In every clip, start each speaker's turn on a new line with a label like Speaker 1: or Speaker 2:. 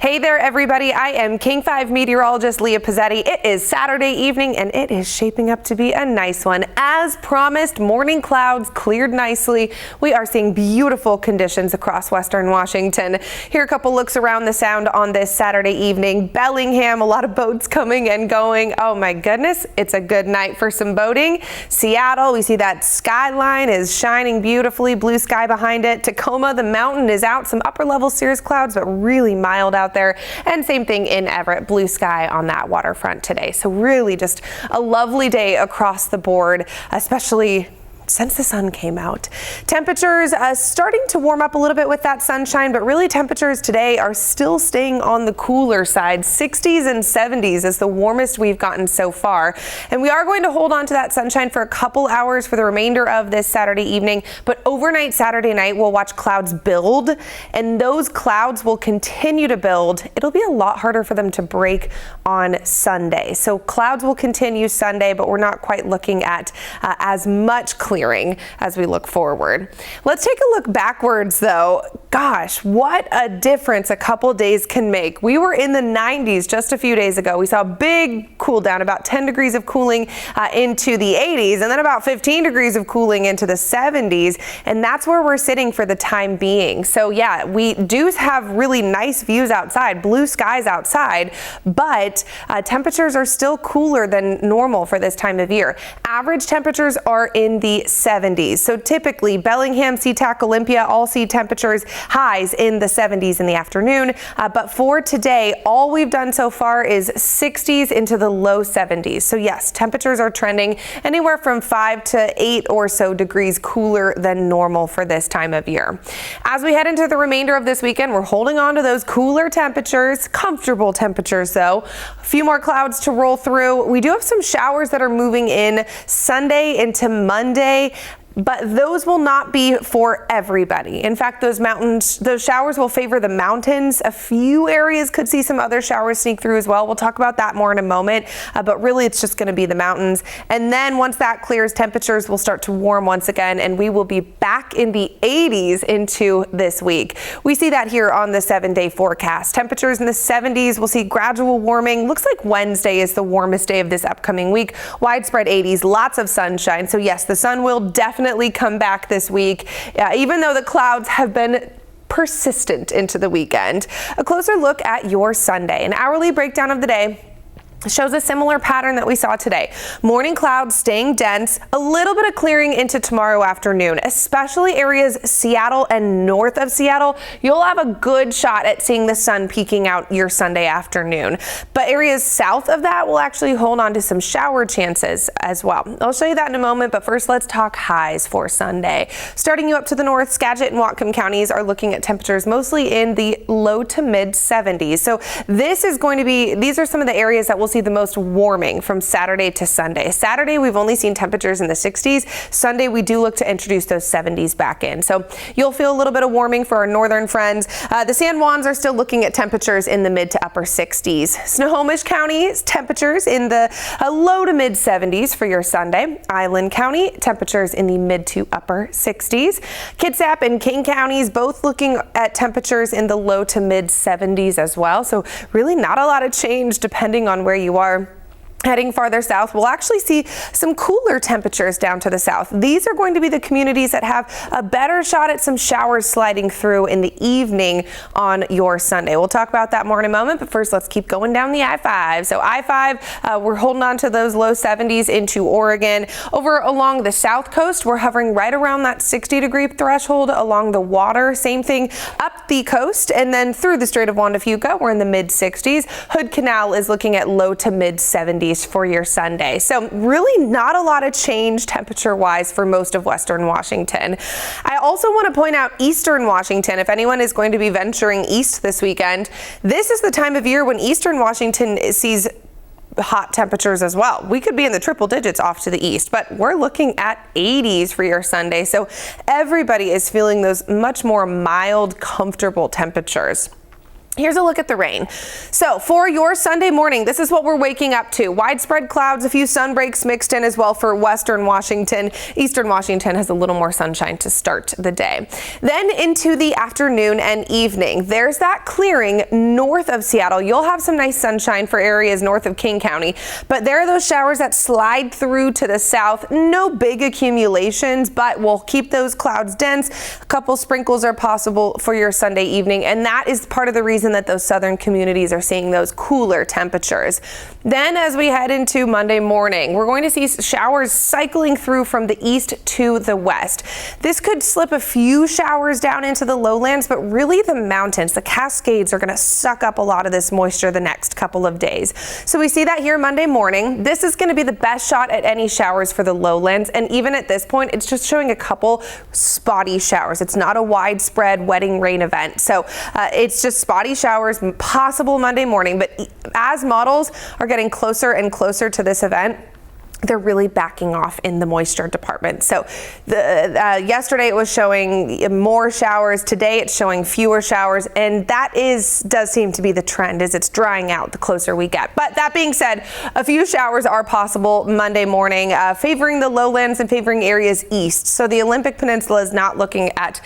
Speaker 1: Hey there, everybody. I am King 5 meteorologist Leah Pezzetti. It is Saturday evening, and it is shaping up to be a nice one. As promised, morning clouds cleared nicely. We are seeing beautiful conditions across western Washington. Here are a couple looks around the sound on this Saturday evening. Bellingham, a lot of boats coming and going. Oh my goodness, it's a good night for some boating. Seattle, we see that skyline is shining beautifully, blue sky behind it. Tacoma, the mountain is out, some upper level cirrus clouds, but really mild out there. And same thing in Everett, blue sky on that waterfront today. So really just a lovely day across the board, especially since the sun came out. Temperatures starting to warm up a little bit with that sunshine, but really temperatures today are still staying on the cooler side. 60s and 70s is the warmest we've gotten so far. And we are going to hold on to that sunshine for a couple hours for the remainder of this Saturday evening, but overnight Saturday night we'll watch clouds build, and those clouds will continue to build. It'll be a lot harder for them to break on Sunday. So clouds will continue Sunday, but we're not quite looking at as much clearing as we look forward. Let's take a look backwards though. Gosh, what a difference a couple days can make. We were in the 90s just a few days ago. We saw a big cool down, about 10 degrees of cooling into the 80s, and then about 15 degrees of cooling into the 70s. And that's where we're sitting for the time being. So yeah, we do have really nice views outside, blue skies outside, but temperatures are still cooler than normal for this time of year. Average temperatures are in the 70s. So typically Bellingham, SeaTac, Olympia all see temperatures highs in the 70s in the afternoon. But for today, all we've done so far is 60s into the low 70s. So yes, temperatures are trending anywhere from 5 to 8 or so degrees cooler than normal for this time of year. As we head into the remainder of this weekend, we're holding on to those cooler temperatures, comfortable temperatures though. A few more clouds to roll through. We do have some showers that are moving in Sunday into Monday, but those will not be for everybody. In fact, those showers will favor the mountains. A few areas could see some other showers sneak through as well. We'll talk about that more in a moment, but really it's just going to be the mountains. And then once that clears, temperatures will start to warm once again, and we will be back in the 80s into this week. We see that here on the 7-day forecast. Temperatures in the 70s, we'll see gradual warming. Looks like Wednesday is the warmest day of this upcoming week. Widespread 80s, lots of sunshine. So yes, the sun will definitely come back this week, even though the clouds have been persistent into the weekend. A closer look at your Sunday. An hourly breakdown of the day shows a similar pattern that we saw today. Morning clouds staying dense, a little bit of clearing into tomorrow afternoon, especially areas Seattle and north of Seattle. You'll have a good shot at seeing the sun peeking out your Sunday afternoon. But areas south of that will actually hold on to some shower chances as well. I'll show you that in a moment, but first let's talk highs for Sunday. Starting you up to the north, Skagit and Whatcom counties are looking at temperatures mostly in the low to mid 70s. So these are some of the areas that will see the most warming from Saturday to Sunday. Saturday, we've only seen temperatures in the 60s. Sunday, we do look to introduce those 70s back in. So you'll feel a little bit of warming for our northern friends. The San Juans are still looking at temperatures in the mid to upper 60s. Snohomish County, temperatures in the low to mid 70s for your Sunday. Island County, temperatures in the mid to upper 60s. Kitsap and King counties both looking at temperatures in the low to mid 70s as well. So really not a lot of change depending on where you are. Heading farther south, we'll actually see some cooler temperatures down to the south. These are going to be the communities that have a better shot at some showers sliding through in the evening on your Sunday. We'll talk about that more in a moment, but first let's keep going down the I-5. So I-5, we're holding on to those low 70s into Oregon. Over along the south coast, we're hovering right around that 60-degree threshold along the water. Same thing up the coast, and then through the Strait of Juan de Fuca, we're in the mid 60s. Hood Canal is looking at low to mid 70s for your Sunday. So really not a lot of change temperature wise for most of western Washington. I also want to point out eastern Washington. If anyone is going to be venturing east this weekend, this is the time of year when eastern Washington sees hot temperatures as well. We could be in the triple digits off to the east, but we're looking at 80s for your Sunday. So everybody is feeling those much more mild, comfortable temperatures. Here's a look at the rain. So for your Sunday morning, this is what we're waking up to. Widespread clouds, a few sun breaks mixed in as well for western Washington. Eastern Washington has a little more sunshine to start the day. Then into the afternoon and evening, there's that clearing north of Seattle. You'll have some nice sunshine for areas north of King County, but there are those showers that slide through to the south. No big accumulations, but we'll keep those clouds dense. A couple sprinkles are possible for your Sunday evening, and that is part of the reason that those southern communities are seeing those cooler temperatures. Then as we head into Monday morning, we're going to see showers cycling through from the east to the west. This could slip a few showers down into the lowlands, but really the mountains, the Cascades, are going to suck up a lot of this moisture the next couple of days. So we see that here Monday morning. This is going to be the best shot at any showers for the lowlands, and even at this point, it's just showing a couple spotty showers. It's not a widespread wetting rain event, so it's just spotty showers possible Monday morning. But as models are getting closer and closer to this event, they're really backing off in the moisture department. So yesterday it was showing more showers. Today it's showing fewer showers, and that does seem to be the trend as it's drying out the closer we get. But that being said, a few showers are possible Monday morning, favoring the lowlands and favoring areas east. So the Olympic Peninsula is not looking at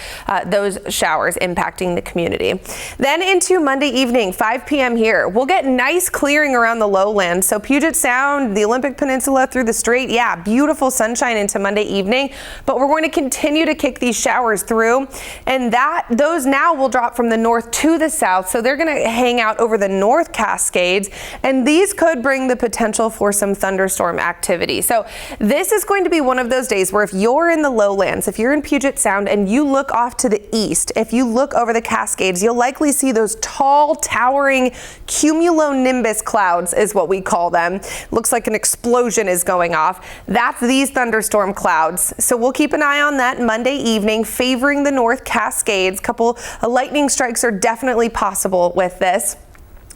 Speaker 1: those showers impacting the community. Then into Monday evening, 5 p.m. here, we'll get nice clearing around the lowlands. So Puget Sound, the Olympic Peninsula through the Strait, yeah, beautiful sunshine into Monday evening, but we're going to continue to kick these showers through, and those now will drop from the north to the south, so they're going to hang out over the North Cascades, and these could bring the potential for some thunderstorm activity. So this is going to be one of those days where if you're in the lowlands, if you're in Puget Sound and you look off to the east, if you look over the Cascades, you'll likely see those tall, towering cumulonimbus clouds is what we call them. Looks like an explosion is going off. That's these thunderstorm clouds. So we'll keep an eye on that Monday evening, favoring the North Cascades. Couple lightning strikes are definitely possible with this.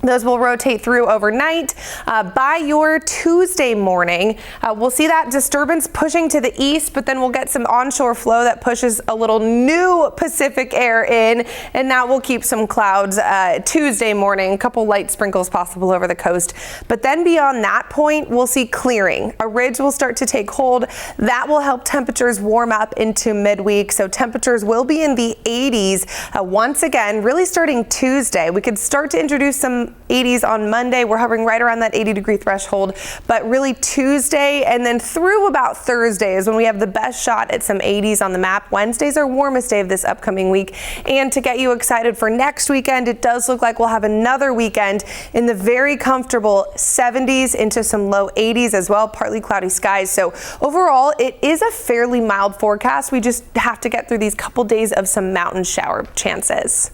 Speaker 1: Those will rotate through overnight. By your Tuesday morning, we'll see that disturbance pushing to the east, but then we'll get some onshore flow that pushes a little new Pacific air in, and that will keep some clouds Tuesday morning, a couple light sprinkles possible over the coast. But then beyond that point, we'll see clearing. A ridge will start to take hold. That will help temperatures warm up into midweek. So temperatures will be in the 80s once again, really starting Tuesday. We could start to introduce some 80s on Monday. We're hovering right around that 80-degree threshold, but really Tuesday and then through about Thursday is when we have the best shot at some 80s on the map. Wednesday's our warmest day of this upcoming week, and to get you excited for next weekend, it does look like we'll have another weekend in the very comfortable 70s into some low 80s as well, partly cloudy skies. So overall, it is a fairly mild forecast. We just have to get through these couple days of some mountain shower chances.